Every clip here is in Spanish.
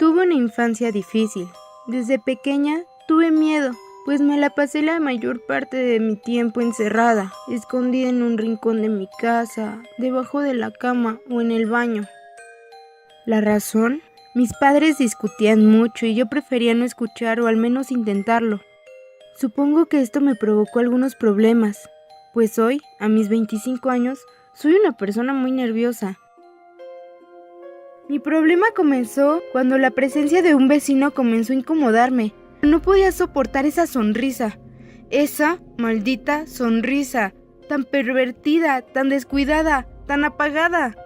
Tuve una infancia difícil. Desde pequeña tuve miedo, pues me la pasé la mayor parte de mi tiempo encerrada, escondida en un rincón de mi casa, debajo de la cama o en el baño. ¿La razón? Mis padres discutían mucho y yo prefería no escuchar o al menos intentarlo. Supongo que esto me provocó algunos problemas, pues hoy, a mis 25 años, soy una persona muy nerviosa. Mi problema comenzó cuando la presencia de un vecino comenzó a incomodarme. No podía soportar esa sonrisa, esa maldita sonrisa, tan pervertida, tan descuidada, tan apagada.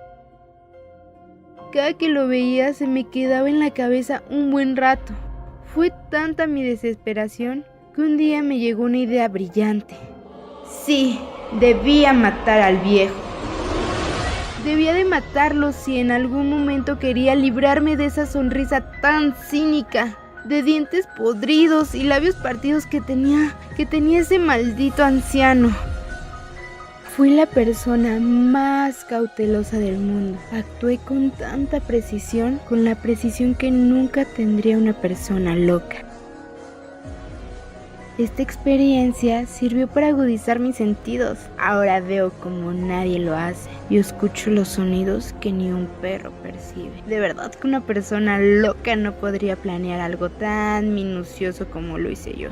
Cada que lo veía se me quedaba en la cabeza un buen rato. Fue tanta mi desesperación que un día me llegó una idea brillante. Sí, debía matar al viejo. Debía de matarlo si en algún momento quería librarme de esa sonrisa tan cínica, de dientes podridos y labios partidos que tenía ese maldito anciano. Fui la persona más cautelosa del mundo. Actué con tanta precisión, con la precisión que nunca tendría una persona loca. Esta experiencia sirvió para agudizar mis sentidos. Ahora veo como nadie lo hace y escucho los sonidos que ni un perro percibe. De verdad que una persona loca no podría planear algo tan minucioso como lo hice yo.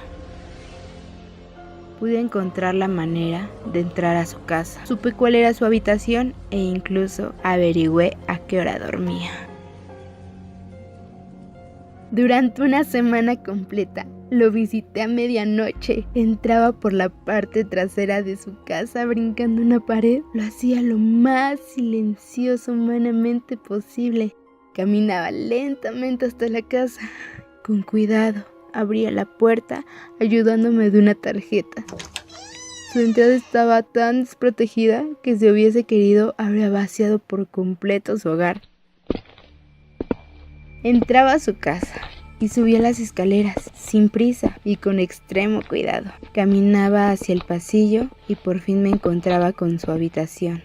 Pude encontrar la manera de entrar a su casa. Supe cuál era su habitación e incluso averigüé a qué hora dormía. Durante una semana completa, lo visité a medianoche. Entraba por la parte trasera de su casa brincando una pared. Lo hacía lo más silencioso humanamente posible. Caminaba lentamente hasta la casa. Con cuidado, abría la puerta ayudándome de una tarjeta. Su entrada estaba tan desprotegida que si hubiese querido habría vaciado por completo su hogar. Entraba a su casa y subía las escaleras, sin prisa y con extremo cuidado. Caminaba hacia el pasillo y por fin me encontraba con su habitación.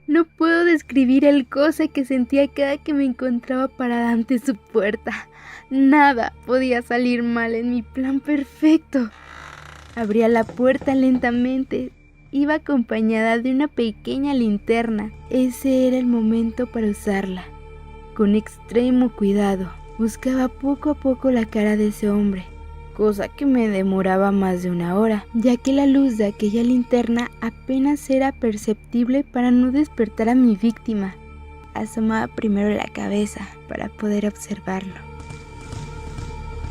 No puedo describir el goce que sentía cada que me encontraba parada ante su puerta. Nada podía salir mal en mi plan perfecto. Abría la puerta lentamente. Iba acompañada de una pequeña linterna. Ese era el momento para usarla. Con extremo cuidado, buscaba poco a poco la cara de ese hombre, cosa que me demoraba más de una hora, ya que la luz de aquella linterna apenas era perceptible para no despertar a mi víctima. Asomaba primero la cabeza para poder observarlo.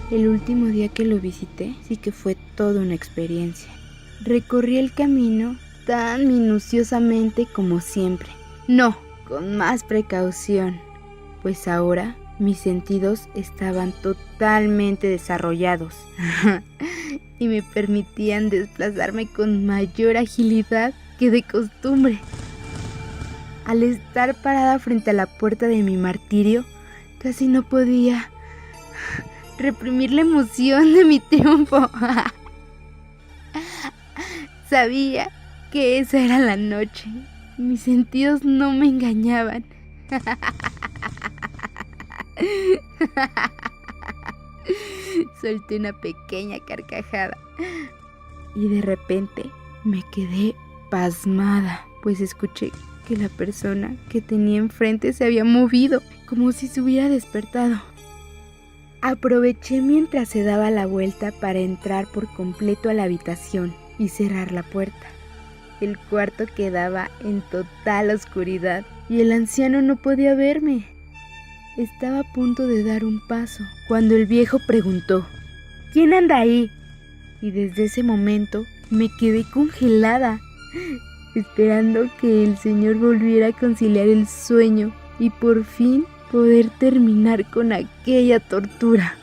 El último día que lo visité sí que fue toda una experiencia. Recorrí el camino tan minuciosamente como siempre. No, con más precaución, pues ahora mis sentidos estaban totalmente desarrollados y me permitían desplazarme con mayor agilidad que de costumbre. Al estar parada frente a la puerta de mi martirio, casi no podía reprimir la emoción de mi triunfo. Sabía que esa era la noche. Mis sentidos no me engañaban. Solté una pequeña carcajada y de repente me quedé pasmada, pues escuché que la persona que tenía enfrente se había movido, como si se hubiera despertado. Aproveché mientras se daba la vuelta para entrar por completo a la habitación y cerrar la puerta. El cuarto quedaba en total oscuridad y el anciano no podía verme. Estaba a punto de dar un paso cuando el viejo preguntó: ¿Quién anda ahí? Y desde ese momento me quedé congelada, esperando que el señor volviera a conciliar el sueño y por fin poder terminar con aquella tortura.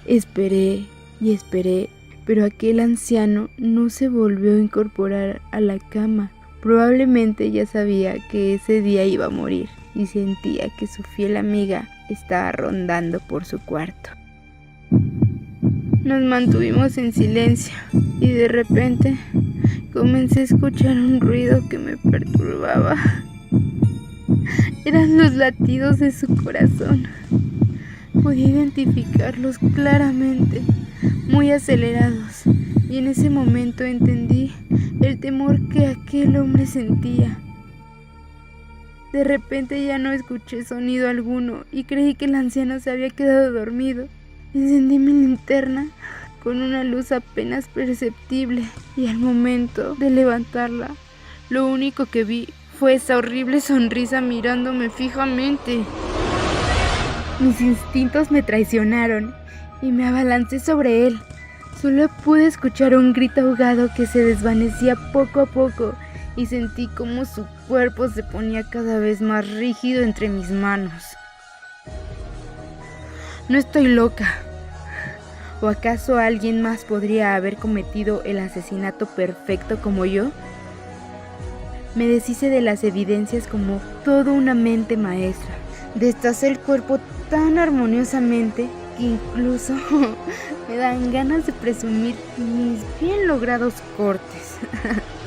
Esperé y esperé, pero aquel anciano no se volvió a incorporar a la cama. Probablemente ya sabía que ese día iba a morir y sentía que su fiel amiga estaba rondando por su cuarto. Nos mantuvimos en silencio y de repente comencé a escuchar un ruido que me perturbaba. Eran los latidos de su corazón. Podía identificarlos claramente, muy acelerados, y en ese momento entendí el temor que aquel hombre sentía. De repente ya no escuché sonido alguno y creí que el anciano se había quedado dormido. Encendí mi linterna con una luz apenas perceptible y al momento de levantarla, lo único que vi fue esa horrible sonrisa mirándome fijamente. Mis instintos me traicionaron y me abalancé sobre él. Solo pude escuchar un grito ahogado que se desvanecía poco a poco y sentí como su cuerpo se ponía cada vez más rígido entre mis manos. No estoy loca. ¿O acaso alguien más podría haber cometido el asesinato perfecto como yo? Me deshice de las evidencias como toda una mente maestra. Destacé el cuerpo tan armoniosamente que incluso me dan ganas de presumir mis bien logrados cortes.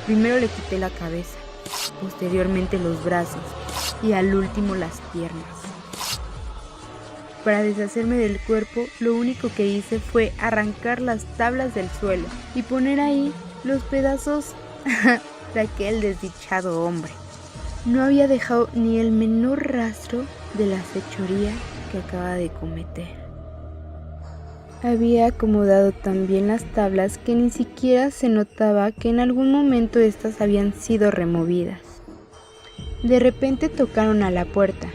Primero le quité la cabeza, posteriormente los brazos y al último las piernas. Para deshacerme del cuerpo, lo único que hice fue arrancar las tablas del suelo y poner ahí los pedazos de aquel desdichado hombre. No había dejado ni el menor rastro de la fechoría que acaba de cometer. Había acomodado tan bien las tablas que ni siquiera se notaba que en algún momento estas habían sido removidas. De repente tocaron a la puerta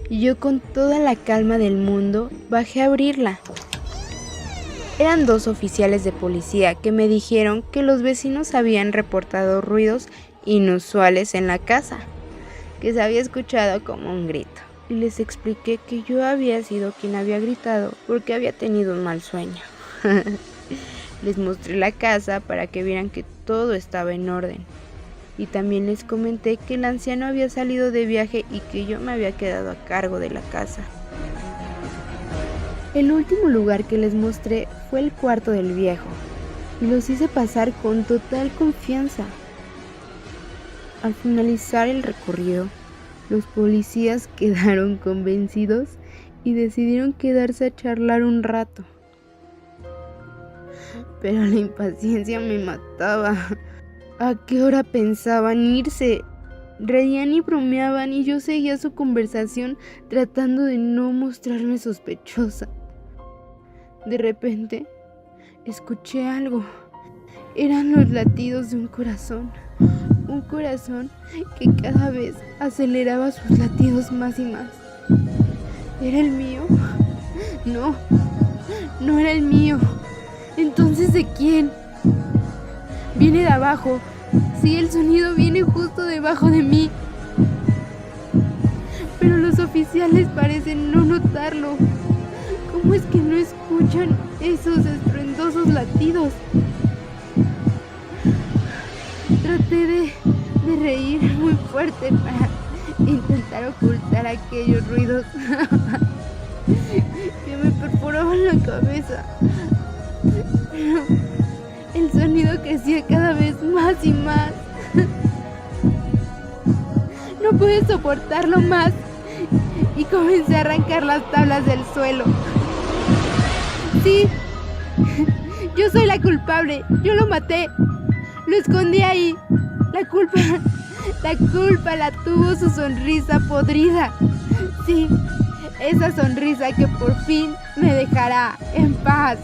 y yo con toda la calma del mundo bajé a abrirla. Eran 2 oficiales de policía que me dijeron que los vecinos habían reportado ruidos inusuales en la casa, que se había escuchado como un grito. Y les expliqué que yo había sido quien había gritado porque había tenido un mal sueño. Les mostré la casa para que vieran que todo estaba en orden. Y también les comenté que el anciano había salido de viaje y que yo me había quedado a cargo de la casa. El último lugar que les mostré fue el cuarto del viejo y los hice pasar con total confianza. Al finalizar el recorrido, los policías quedaron convencidos y decidieron quedarse a charlar un rato. Pero la impaciencia me mataba. ¿A qué hora pensaban irse? Reían y bromeaban y yo seguía su conversación tratando de no mostrarme sospechosa. De repente, escuché algo. Eran los latidos de un corazón que cada vez aceleraba sus latidos más y más. ¿Era el mío? No, no era el mío. Entonces, ¿de quién? Viene de abajo. Sí, el sonido viene justo debajo de mí. Pero los oficiales parecen no notarlo. ¿Cómo es que no escuchan esos estruendosos latidos? Traté de reír muy fuerte para intentar ocultar aquellos ruidos que me perforaban la cabeza. Pero el sonido crecía cada vez más y más. No pude soportarlo más y comencé a arrancar las tablas del suelo. Sí, yo soy la culpable. Yo lo maté. Lo escondí ahí. La culpa la tuvo su sonrisa podrida. Sí, esa sonrisa que por fin me dejará en paz.